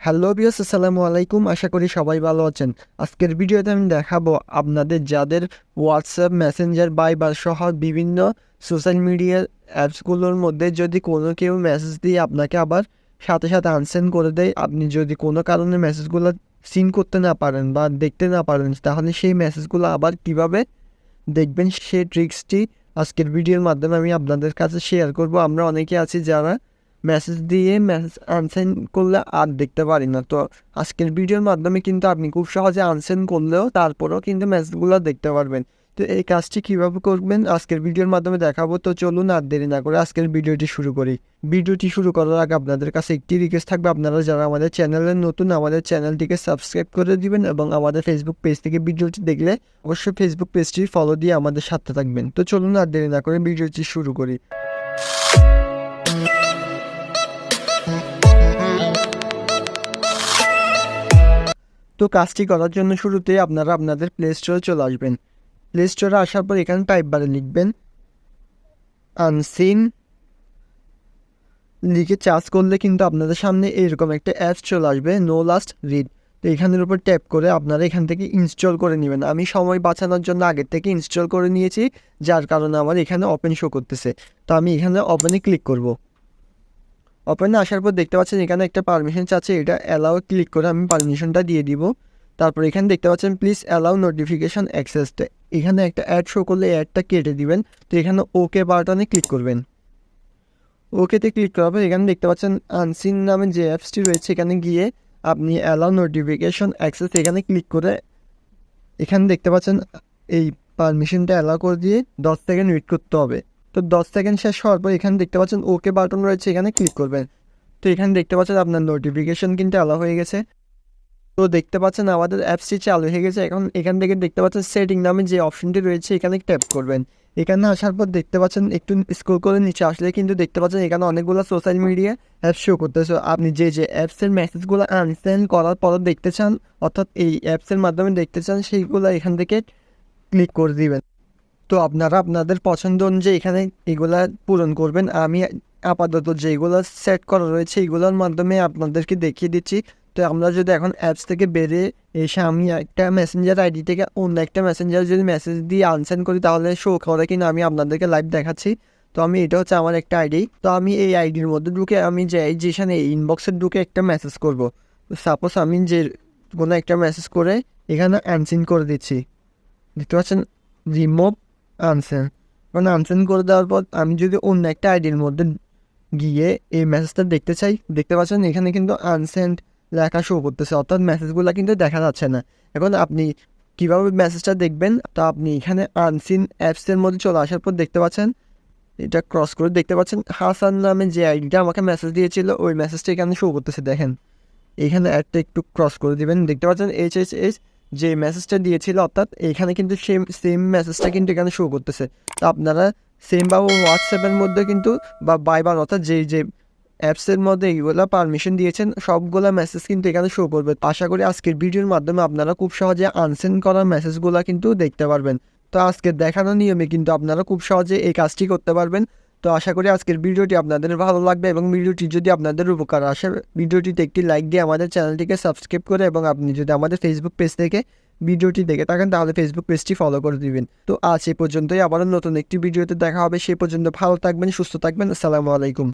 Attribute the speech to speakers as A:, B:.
A: Hello viewers, আসসালামু আলাইকুম। আশা করি সবাই ভালো আছেন। আজকের ভিডিওতে আমি দেখাবো আপনাদের যাদের হোয়াটসঅ্যাপ, মেসেঞ্জার, ভাইবার সহ বিভিন্ন সোশ্যাল মিডিয়া অ্যাপসগুলোর মধ্যে যদি কোনো কেউ মেসেজ দিয়ে আপনাকে আবার সাথে সাথে আনসেন্ড করে দেয়, আপনি যদি কোনো কারণে মেসেজগুলো সিন করতে না পারেন বা দেখতে না পারেন, তাহলে সেই মেসেজগুলো আবার কিভাবে দেখবেন সেই ট্রিক্সটি আজকের ভিডিওর মাধ্যমে আমি আপনাদের কাছে শেয়ার করব। আমরা অনেকে আছি যারা মেসেজ দিয়ে মেসেজ আনসেন্ড করলে আর দেখতে পারি না। তো আজকের ভিডিওর মাধ্যমে কিন্তু আপনি খুব সহজে আনসেন্ড করলেও তারপরেও কিন্তু মেসেজগুলো দেখতে পারবেন। তো এই কাজটি কীভাবে করবেন আজকের ভিডিওর মাধ্যমে দেখাবো। তো চলুন আর দেরি না করে আজকের ভিডিওটি শুরু করি। ভিডিওটি শুরু করার আগে আপনাদের কাছে একটি রিকোয়েস্ট থাকবে, আপনারা যারা আমাদের চ্যানেলে নতুন, আমাদের চ্যানেলটিকে সাবস্ক্রাইব করে দিবেন এবং আমাদের ফেসবুক পেজ থেকে ভিডিওটি দেখলে অবশ্যই ফেসবুক পেজটি ফলো দিয়ে আমাদের সাথে থাকবেন। তো চলুন আর দেরি না করে ভিডিওটি শুরু করি। তো কাজটি করার জন্য শুরুতে আপনারা আপনাদের প্লে স্টোরে চলে আসবেন। প্লে স্টোরে আসার পর এখানে টাইপ বারে লিখবেন আনসিন, লিখে চার্জ করলে কিন্তু আপনাদের সামনে এরকম একটা অ্যাপস চলে আসবে, নো লাস্ট রিড। তো এখানের উপর ট্যাপ করে আপনারা এখান থেকে ইনস্টল করে নেবেন। আমি সময় বাঁচানোর জন্য আগের থেকে ইনস্টল করে নিয়েছি, যার কারণে আমার এখানে ওপেন শো করতেছে। তো আমি এখানে ওপেনে ক্লিক করব। ওপেনে আসার পর দেখতে পাচ্ছেন এখানে একটা পারমিশন চাচ্ছে, এটা অ্যালাউ ক্লিক করে আমি পারমিশনটা দিয়ে দিব। তারপর এখানে দেখতে পাচ্ছেন প্লিজ অ্যালাউ নোটিফিকেশান অ্যাক্সেসটা, এখানে একটা অ্যাড শো করলে অ্যাডটা কেটে দিবেন। তো এখানে ওকে বাটনে ক্লিক করবেন। ওকেতে ক্লিক করার পর এখানে দেখতে পাচ্ছেন আনসিন নামে যে অ্যাপসটি রয়েছে, এখানে গিয়ে আপনি অ্যালাউ নোটিফিকেশন অ্যাক্সেস এখানে ক্লিক করে এখানে দেখতে পাচ্ছেন এই পারমিশনটা অ্যালাউ করে দিয়ে 10 সেকেন্ড ওয়েট করতে হবে। তো 10 সেকেন্ড শেষ হওয়ার পর এখানে দেখতে পাচ্ছেন ওকে বাটন রয়েছে, এখানে ক্লিক করবেন। তো এখানে দেখতে পাচ্ছেন আপনার নোটিফিকেশন কিন্তু অ্যালাউ হয়ে গেছে। তো দেখতে পাচ্ছেন আমাদের অ্যাপসটি চালু হয়ে গেছে। এখন এখান থেকে দেখতে পাচ্ছেন সেটিং নামে যে অপশনটি রয়েছে, এখানে ট্যাপ করবেন। এখানে আসার পর দেখতে পাচ্ছেন একটু স্ক্রল করে নিচে আসলে কিন্তু দেখতে পাচ্ছেন এখানে অনেকগুলো সোশ্যাল মিডিয়া অ্যাপস শো করতেছে। আপনি যে অ্যাপসের মেসেজগুলো আনসেন্ড করার পর দেখতে চান, অর্থাৎ এই অ্যাপসের মাধ্যমে দেখতে চান, সেইগুলো এখান থেকে ক্লিক করে দিবেন। তো আপনারা আপনাদের পছন্দ অনুযায়ী এখানে এগুলা পূরণ করবেন। আমি আপাতত যেগুলো সেট করা রয়েছে এইগুলোর মাধ্যমে আপনাদেরকে দেখিয়ে দিচ্ছি। তো আমরা যদি এখন অ্যাপস থেকে বেরিয়ে এসে আমি একটা মেসেঞ্জার আইডি থেকে অন্য একটা মেসেঞ্জার যদি মেসেজ দিয়ে আনসেন্ড করি তাহলে শো করে কিনা আমি আপনাদেরকে লাইভ দেখাচ্ছি। তো আমি এটা হচ্ছে আমার একটা আইডি। তো আমি এই আইডির মধ্যে ঢুকে আমি যেখানে ইনবক্সে ঢুকে একটা মেসেজ করব। সাপোজ আমি যে কোনো একটা মেসেজ করে এখানে আনসেন্ড করে দিচ্ছি। দেখতে পাচ্ছেন রিমুভ আনসেন্ড। কারণ আনসেন্ড করে দেওয়ার পর আমি যদি অন্য একটা আইডির মধ্যে গিয়ে এই মেসেজটা দেখতে চাই, দেখতে পাচ্ছেন এখানে কিন্তু আনসেন্ড লেখা শো করতেছে, অর্থাৎ মেসেজগুলো কিন্তু দেখা যাচ্ছে না। এখন আপনি কীভাবে মেসেজটা দেখবেন, তো আপনি এখানে আনসিন অ্যাপসের মধ্যে চলে আসার পর দেখতে পাচ্ছেন এটা ক্রস করে দেখতে পাচ্ছেন হাসান নামে যে আইডিটা আমাকে মেসেজ দিয়েছিল ওই মেসেজটা এখানে শো করতেছে। দেখেন এইখানে অ্যাডটা একটু ক্রস করে দিবেন, দেখতে পাচ্ছেন এইচ যে মেসেজটা দিয়েছিল, অর্থাৎ এখানে কিন্তু সেম মেসেজটা কিন্তু এখানে শো করতেছে। তো আপনারা সেম বা হোয়াটসঅ্যাপের মধ্যে কিন্তু বা বাইবার অর্থাৎ যে অ্যাপসের মধ্যে এইগুলো পারমিশন দিয়েছেন সবগুলো মেসেজ কিন্তু এখানে শো করবে। আশা করি আজকের ভিডিওর মাধ্যমে আপনারা খুব সহজে আনসেন্ড করা মেসেজগুলো কিন্তু দেখতে পারবেন। তো আজকের দেখানো নিয়মে কিন্তু আপনারা খুব সহজে এই কাজটি করতে পারবেন। তো আশা করি আজকের ভিডিওটি আপনাদের ভালো লাগবে এবং ভিডিওটি যদি আপনাদের উপকার আসে ভিডিওটিতে একটি লাইক দিয়ে আমাদের চ্যানেলটিকে সাবস্ক্রাইব করে এবং আপনি যদি আমাদের ফেসবুক পেজ থেকে ভিডিওটি দেখে থাকেন তাহলে ফেসবুক পেজটি ফলো করে দিবেন। তো আজ এই পর্যন্তই, আবারও নতুন একটি ভিডিওতে দেখা হবে। সে পর্যন্ত ভালো থাকবেন, সুস্থ থাকবেন। আসসালামু আলাইকুম।